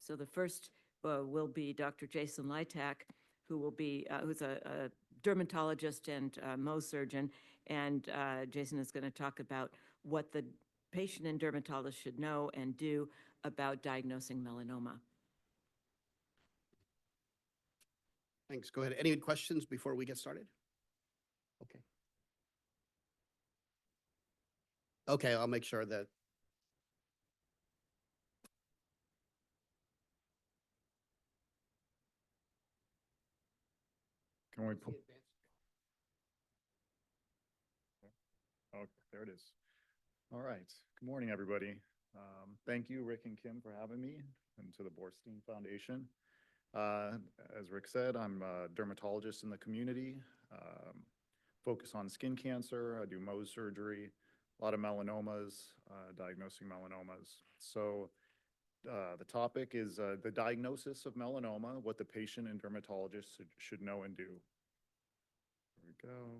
So the first will be Dr. Jason Litak, who's a dermatologist and Mohs surgeon, and Jason is going to talk about what the patient and dermatologist should know and do about diagnosing melanoma. Thanks. Go ahead. Any questions before we get started? Okay. Okay, I'll make sure that. Can we pull? Oh, there it is. All right. Good morning, everybody. Thank you, Rick and Kim, for having me, and to the Borstein Foundation. As Rick said, I'm a dermatologist in the community, focus on skin cancer. I do Mohs surgery, a lot of melanomas, diagnosing melanomas. So the topic is the diagnosis of melanoma, what the patient and dermatologist should know and do. There we go.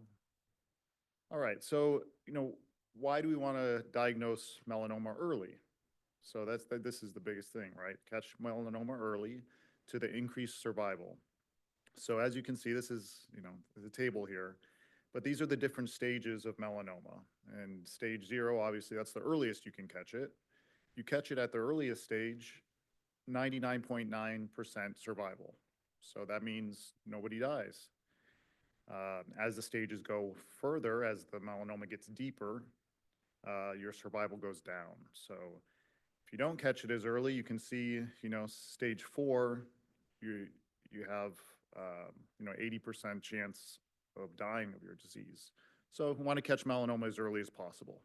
All right, so, why do we want to diagnose melanoma early? So this is the biggest thing, right? Catch melanoma early to the increased survival. So as you can see, this is, the table here, but these are the different stages of melanoma. And stage 0, obviously, that's the earliest you can catch it. You catch it at the earliest stage, 99.9% survival. So that means nobody dies. As the stages go further, as the melanoma gets deeper, your survival goes down. So if you don't catch it as early, you can see, stage 4, you have, 80% chance of dying of your disease. So we want to catch melanoma as early as possible.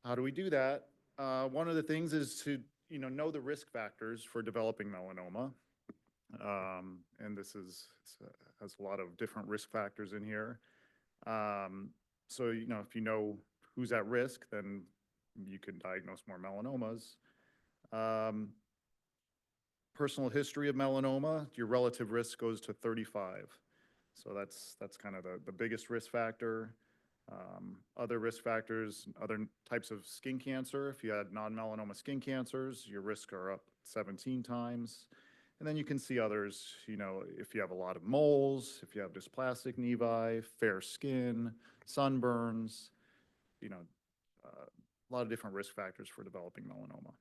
How do we do that? One of the things is to, know the risk factors for developing melanoma. And this has a lot of different risk factors in here. So, if you know who's at risk, then you can diagnose more melanomas. Personal history of melanoma, your relative risk goes to 35. So that's kind of the biggest risk factor. Other risk factors, other types of skin cancer, if you had non-melanoma skin cancers, your risks are up 17 times. And then you can see others, if you have a lot of moles, if you have dysplastic nevi, fair skin, sunburns, a lot of different risk factors for developing melanoma.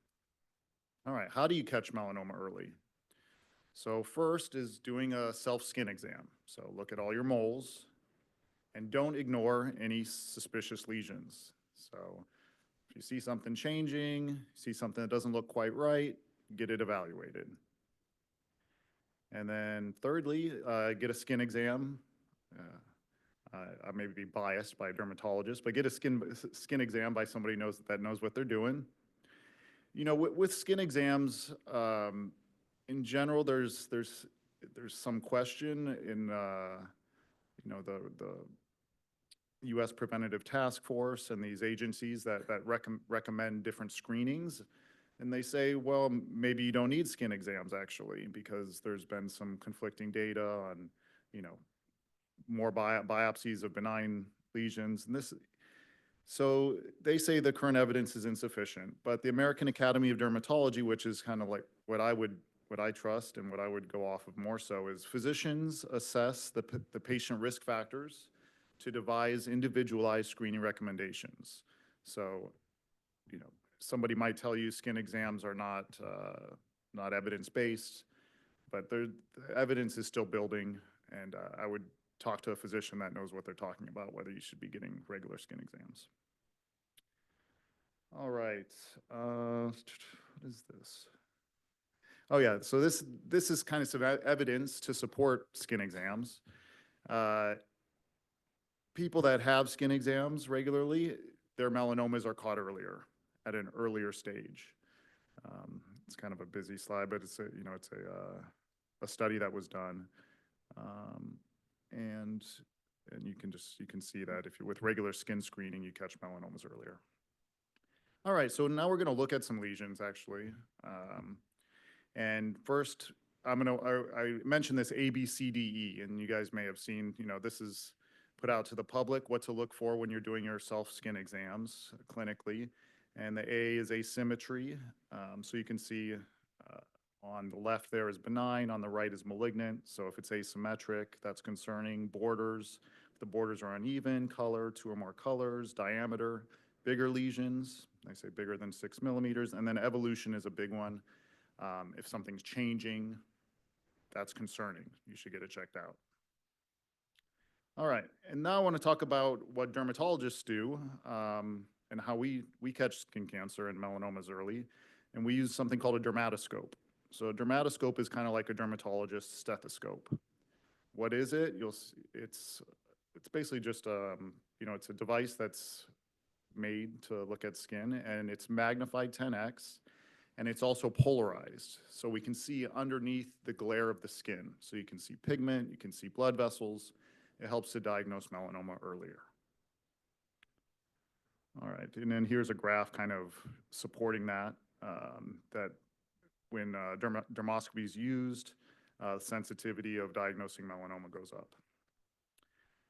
All right, how do you catch melanoma early? So first is doing a self-skin exam. So look at all your moles and don't ignore any suspicious lesions. So if you see something changing, see something that doesn't look quite right, get it evaluated. And then thirdly, get a skin exam. I may be biased by a dermatologist, but get a skin exam by somebody that knows what they're doing. With skin exams, in general, there's some question in the U.S. Preventative Task Force and these agencies that recommend different screenings. And they say, well, maybe you don't need skin exams actually, because there's been some conflicting data on, more biopsies of benign lesions. And so they say the current evidence is insufficient, but the American Academy of Dermatology, which is kind of like what I trust and what I would go off of more so, is physicians assess the patient risk factors to devise individualized screening recommendations. So, somebody might tell you skin exams are not evidence-based, but the evidence is still building, and I would talk to a physician that knows what they're talking about, whether you should be getting regular skin exams. All right, what is this? Oh yeah, so this is kind of some evidence to support skin exams. People that have skin exams regularly, their melanomas are caught earlier, at an earlier stage. It's kind of a busy slide, but it's a study that was done, and you can see that if you're with regular skin screening, you catch melanomas earlier. All right, so now we're going to look at some lesions actually, and first I mentioned this A, B, C, D, E, and you guys may have seen, this is put out to the public what to look for when you're doing your self-skin exams clinically. And the A is asymmetry. So you can see on the left there is benign, on the right is malignant. So if it's asymmetric, that's concerning. Borders, if the borders are uneven, color, 2 or more colors, diameter, bigger lesions, I say bigger than 6 millimeters, and then evolution is a big one. If something's changing, that's concerning. You should get it checked out. All right, and now I want to talk about what dermatologists do and how we catch skin cancer and melanomas early. And we use something called a dermatoscope. So a dermatoscope is kind of like a dermatologist's stethoscope. What is it? It's basically just it's a device that's made to look at skin, and it's magnified 10x, and it's also polarized. So we can see underneath the glare of the skin. So you can see pigment, you can see blood vessels. It helps to diagnose melanoma earlier. All right, and then here's a graph kind of supporting that, that when dermoscopy is used, sensitivity of diagnosing melanoma goes up.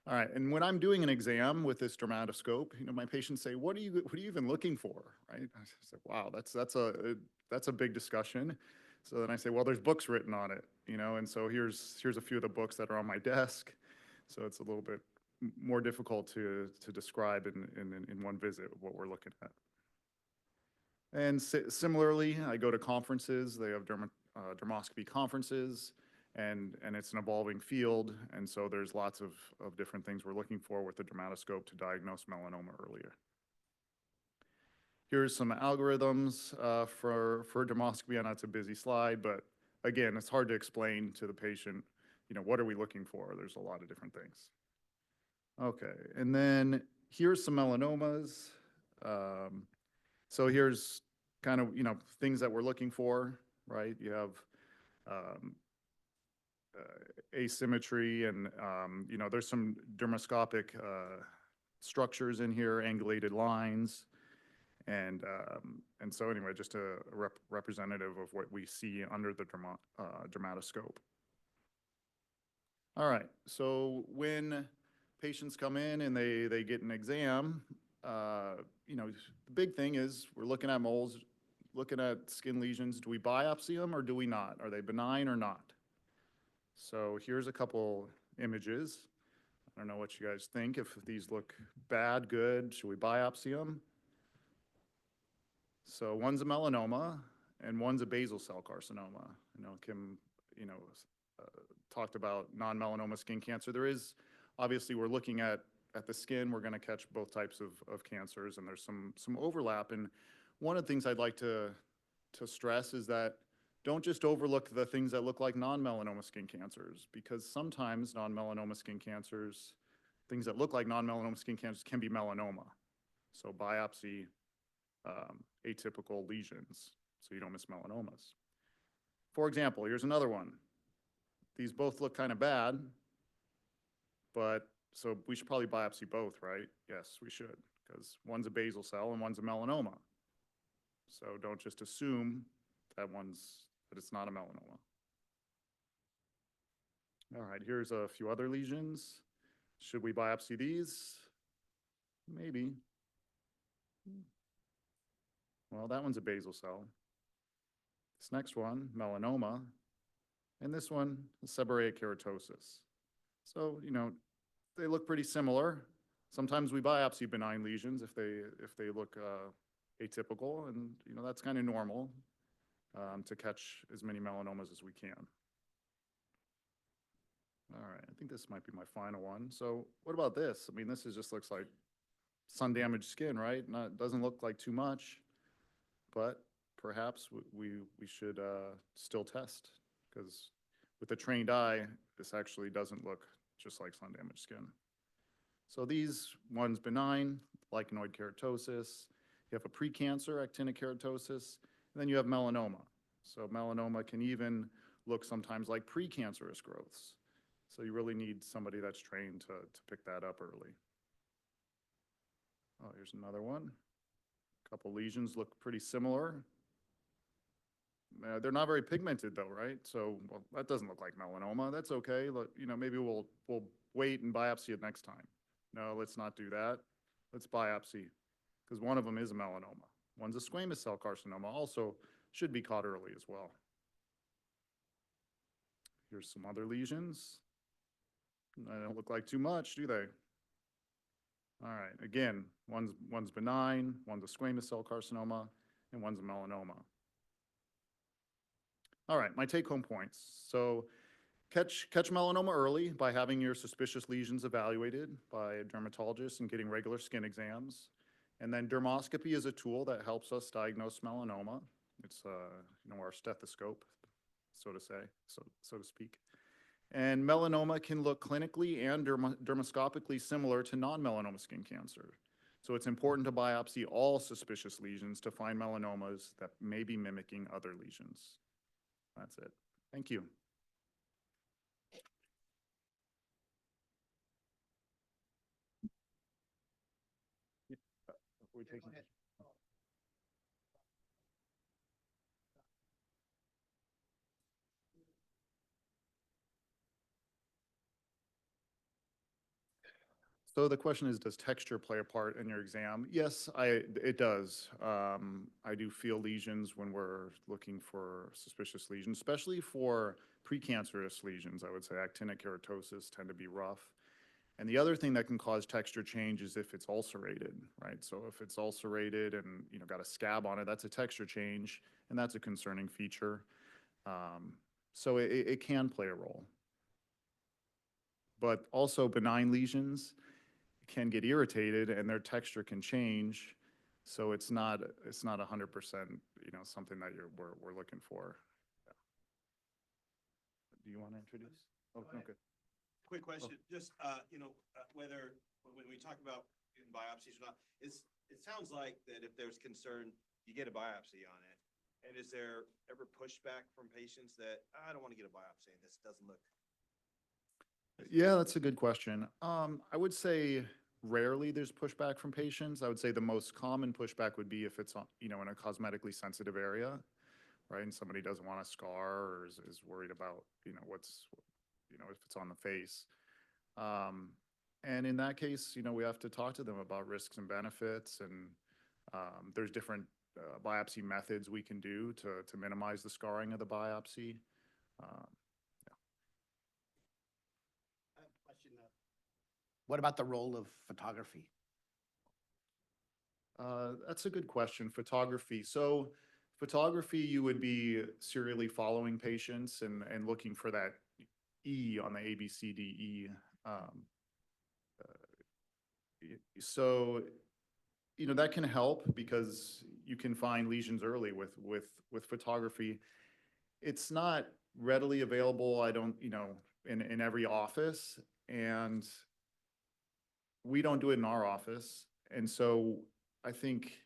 All right, and when I'm doing an exam with this dermatoscope, my patients say, "What are you even looking for?" Right? I say, "Wow, that's a big discussion." So then I say, "Well, there's books written on it, and so here's a few of the books that are on my desk." So it's a little bit more difficult to describe in one visit what we're looking at. And similarly, I go to conferences. They have dermoscopy conferences, and it's an evolving field. And so there's lots of different things we're looking for with the dermatoscope to diagnose melanoma earlier. Here's some algorithms for dermoscopy. I know it's a busy slide, but again, it's hard to explain to the patient, what are we looking for? There's a lot of different things. Okay, and then here's some melanomas. So here's kind of, things that we're looking for, right? You have asymmetry and, there's some dermoscopic structures in here, angulated lines. And so anyway, just a representative of what we see under the dermatoscope. All right, so when patients come in and they get an exam, the big thing is we're looking at moles, looking at skin lesions. Do we biopsy them or do we not? Are they benign or not? So here's a couple images. I don't know what you guys think. If these look bad, good, should we biopsy them? So one's a melanoma and one's a basal cell carcinoma. Kim, talked about non-melanoma skin cancer. There is, obviously, we're looking at the skin. We're going to catch both types of cancers, and there's some overlap. And one of the things I'd like to stress is that don't just overlook the things that look like non-melanoma skin cancers, because sometimes non-melanoma skin cancers, things that look like non-melanoma skin cancers can be melanoma. So biopsy atypical lesions so you don't miss melanomas. For example, here's another one. These both look kind of bad, but so we should probably biopsy both, right? Yes, we should, because one's a basal cell and one's a melanoma. So don't just assume that it's not a melanoma. All right, here's a few other lesions. Should we biopsy these? Maybe. Well, that one's a basal cell. This next one, melanoma. And this one, seborrheic keratosis. So, they look pretty similar. Sometimes we biopsy benign lesions if they look atypical, and that's kind of normal to catch as many melanomas as we can. All right, I think this might be my final one. So what about this? I mean, this just looks like sun-damaged skin, right? Doesn't look like too much, but perhaps we should still test, because with a trained eye, this actually doesn't look just like sun-damaged skin. So these ones benign, lichenoid keratosis. You have a precancer, actinic keratosis, and then you have melanoma. So melanoma can even look sometimes like precancerous growths. So you really need somebody that's trained to pick that up early. Oh, here's another one. A couple lesions look pretty similar. They're not very pigmented though, right? So that doesn't look like melanoma. That's okay. Maybe we'll wait and biopsy it next time. No, let's not do that. Let's biopsy, because one of them is a melanoma. One's a squamous cell carcinoma, also should be caught early as well. Here's some other lesions. They don't look like too much, do they? All right, again, one's benign, one's a squamous cell carcinoma, and one's a melanoma. All right, my take-home points. So catch melanoma early by having your suspicious lesions evaluated by a dermatologist and getting regular skin exams. And then dermoscopy is a tool that helps us diagnose melanoma. It's our stethoscope, so to say, so to speak. And melanoma can look clinically and dermoscopically similar to non-melanoma skin cancer. So it's important to biopsy all suspicious lesions to find melanomas that may be mimicking other lesions. That's it. Thank you. We're taking. So the question is, does texture play a part in your exam? Yes, it does. I do feel lesions when we're looking for suspicious lesions, especially for precancerous lesions. I would say actinic keratosis tend to be rough. And the other thing that can cause texture change is if it's ulcerated, right? So if it's ulcerated and got a scab on it, that's a texture change, and that's a concerning feature. So it can play a role. But also benign lesions can get irritated and their texture can change. So it's not 100%, something that we're looking for. Yeah. Do you want to introduce? Oh, okay. Quick question, just, whether, when we talk about getting biopsies or not, it sounds like that if there's concern, you get a biopsy on it. And is there ever pushback from patients that, I don't want to get a biopsy and this doesn't look? Yeah, that's a good question. I would say rarely there's pushback from patients. I would say the most common pushback would be if it's on, in a cosmetically sensitive area, right? And somebody doesn't want a scar or is worried about, if it's on the face. And in that case, we have to talk to them about risks and benefits, and there's different biopsy methods we can do to minimize the scarring of the biopsy. I have a question. What about the role of photography? That's a good question. Photography. So photography, you would be serially following patients and looking for that E on the ABCDE. So, that can help because you can find lesions early with photography. It's not readily available, I don't, in every office, and we don't do it in our office. And so I think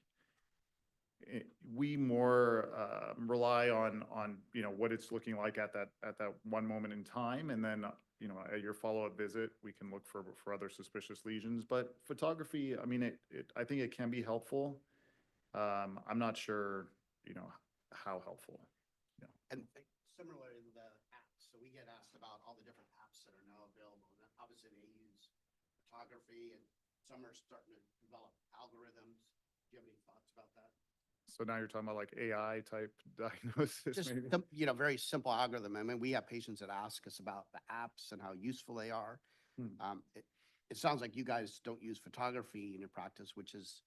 we more rely on what it's looking like at that one moment in time, and then at your follow-up visit we can look for other suspicious lesions. But photography, I mean, I think it can be helpful. I'm not sure how helpful. And similarly in the apps, so we get asked about all the different apps that are now available, and obviously they use photography, and some are starting to develop algorithms. Do you have any thoughts about that? So now you're talking about like AI type diagnosis, Just, maybe? very simple algorithm. I mean, we have patients that ask us about the apps and how useful they are. It sounds like you guys don't use photography in your practice, which is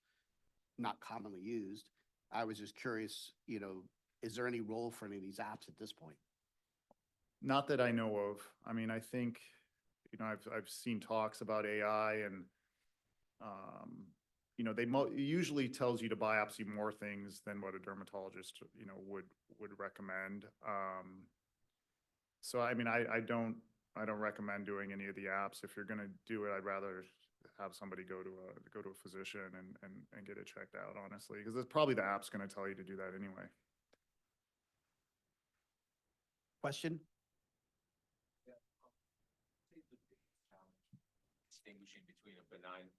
not commonly used. I was just curious, is there any role for any of these apps at this point? Not that I know of. I mean, I think, I've seen talks about AI, and they usually tells you to biopsy more things than what a dermatologist, would recommend. So I mean, I don't recommend doing any of the apps. If you're going to do it, I'd rather have somebody go to a physician and get it checked out, honestly, because it's probably the app's going to tell you to do that anyway. Question? Distinguishing between a benign,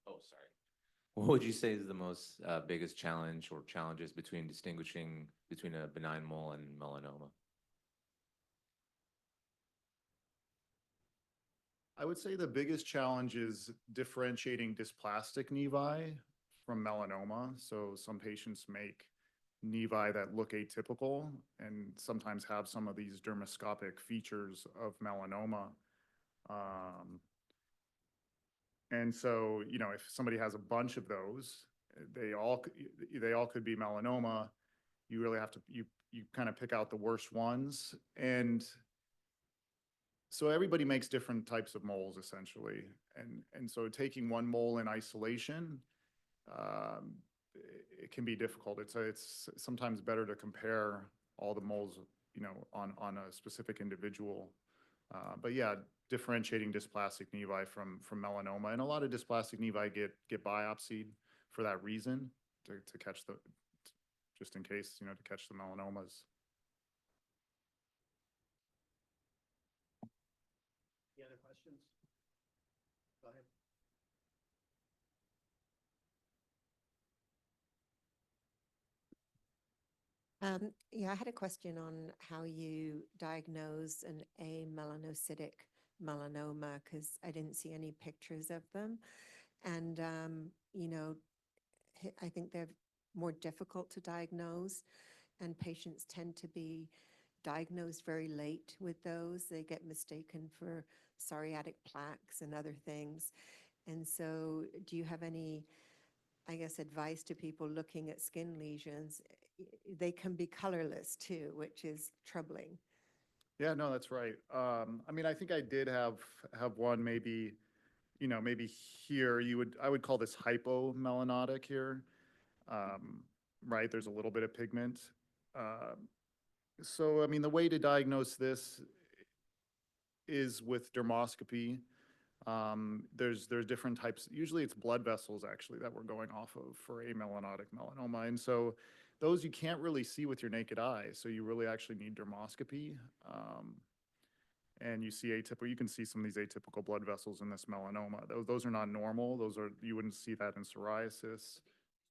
what would you say is the most biggest challenge or challenges between distinguishing between a benign mole and melanoma? I would say the biggest challenge is differentiating dysplastic nevi from melanoma. So some patients make nevi that look atypical and sometimes have some of these dermoscopic features of melanoma. And so, you know, if somebody has a bunch of those, they all could be melanoma. You really have to, you kind of pick out the worst ones. And so everybody makes different types of moles essentially. And so taking one mole in isolation, it can be difficult. It's sometimes better to compare all the moles, you know, on a specific individual. But yeah, differentiating dysplastic nevi from melanoma, and a lot of dysplastic nevi get biopsied for that reason, to catch the, just in case, you know, to catch the melanomas. Any other questions? Go ahead. Yeah, I had a question on how you diagnose an amelanocytic melanoma, because I didn't see any pictures of them. And, you know, I think they're more difficult to diagnose, and patients tend to be diagnosed very late with those. They get mistaken for psoriatic plaques and other things. And so do you have any, I guess, advice to people looking at skin lesions? They can be colorless too, which is troubling. Yeah, no, that's right. I mean, I think I did have one, maybe, you know, maybe here I would call this hypomelanotic here. Right, there's a little bit of pigment. So, I mean, the way to diagnose this is with dermoscopy. There's different types. Usually it's blood vessels actually that we're going off of for amelanotic melanoma. And so those you can't really see with your naked eye. So you really actually need dermoscopy. And you see atypical, you can see some of these atypical blood vessels in this melanoma. Those are not normal. You wouldn't see that in psoriasis.